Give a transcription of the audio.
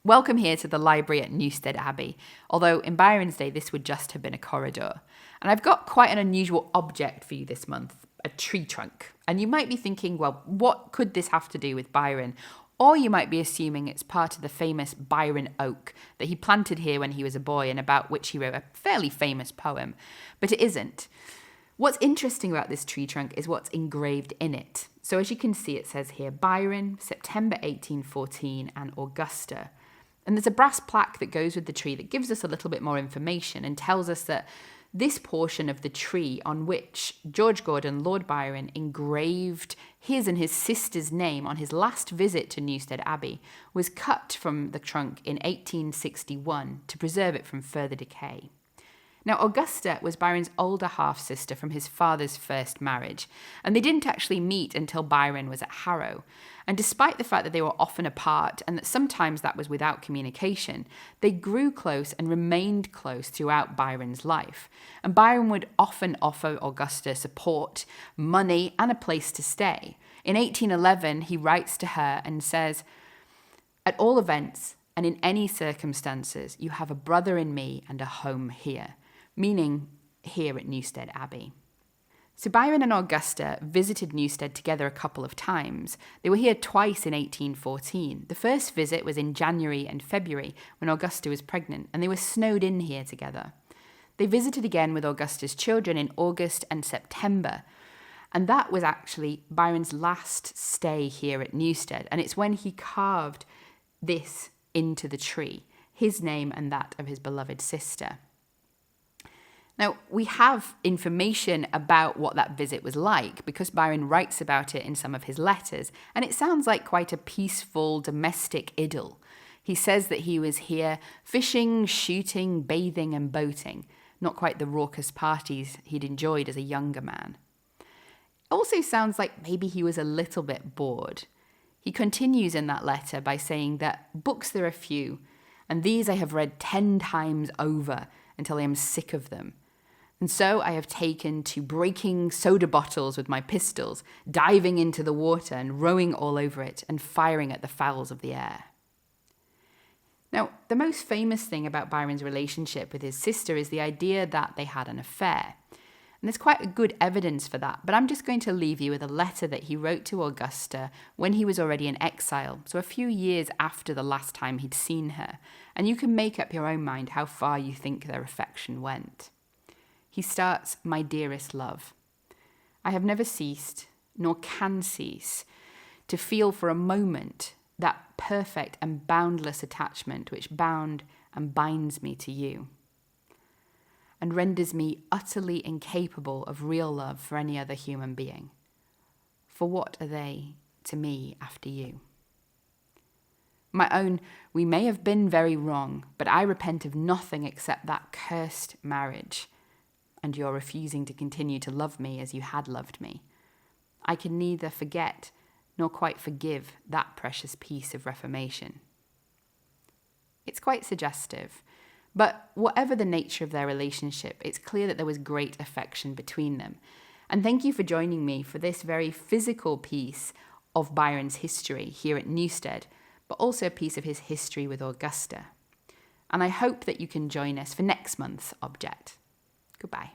Welcome here to the library at Newstead Abbey, although in Byron's day this would just have been a corridor. And I've got quite an unusual object for you this month, a tree trunk. And you might be thinking, well, what could this have to do with Byron? Or you might be assuming it's part of the famous Byron oak that he planted here when he was a boy and about which he wrote a fairly famous poem. But it isn't. What's interesting about this tree trunk is what's engraved in it. So as you can see, it says here, Byron, September 1814, and Augusta. And there's a brass plaque that goes with the tree that gives us a little bit more information and tells us that this portion of the tree on which George Gordon, Lord Byron, engraved his and his sister's name on his last visit to Newstead Abbey was cut from the trunk in 1861 to preserve it from further decay. Now, Augusta was Byron's older half-sister from his father's first marriage, and they didn't actually meet until Byron was at Harrow. And despite the fact that they were often apart and that sometimes that was without communication, they grew close and remained close throughout Byron's life. And Byron would often offer Augusta support, money, and a place to stay. In 1811, he writes to her and says, "At all events, and in any circumstances, you have a brother in me and a home here," meaning here at Newstead Abbey. So Byron and Augusta visited Newstead together a couple of times. They were here twice in 1814. The first visit was in January and February when Augusta was pregnant, and they were snowed in here together. They visited again with Augusta's children in August and September, and that was actually Byron's last stay here at Newstead, and it's when he carved this into the tree, his name and that of his beloved sister. Now, we have information about what that visit was like because Byron writes about it in some of his letters, and it sounds like quite a peaceful domestic idyll. He says that he was here fishing, shooting, bathing, and boating, not quite the raucous parties he'd enjoyed as a younger man. It also sounds like maybe he was a little bit bored. He continues in that letter by saying that books there are few, and these I have read 10 times over until I am sick of them. And so I have taken to breaking soda bottles with my pistols, diving into the water and rowing all over it and firing at the fowls of the air. Now, the most famous thing about Byron's relationship with his sister is the idea that they had an affair. And there's quite a good evidence for that, but I'm just going to leave you with a letter that he wrote to Augusta when he was already in exile, so a few years after the last time he'd seen her, and you can make up your own mind how far you think their affection went. He starts, "My dearest love, I have never ceased, nor can cease, to feel for a moment that perfect and boundless attachment which bound and binds me to you, and renders me utterly incapable of real love for any other human being. For what are they to me after you? My own, we may have been very wrong, but I repent of nothing except that cursed marriage, and your refusing to continue to love me as you had loved me. I can neither forget nor quite forgive that precious piece of reformation." It's quite suggestive, but whatever the nature of their relationship, it's clear that there was great affection between them. And thank you for joining me for this very physical piece of Byron's history here at Newstead, but also a piece of his history with Augusta. And I hope that you can join us for next month's object. Goodbye.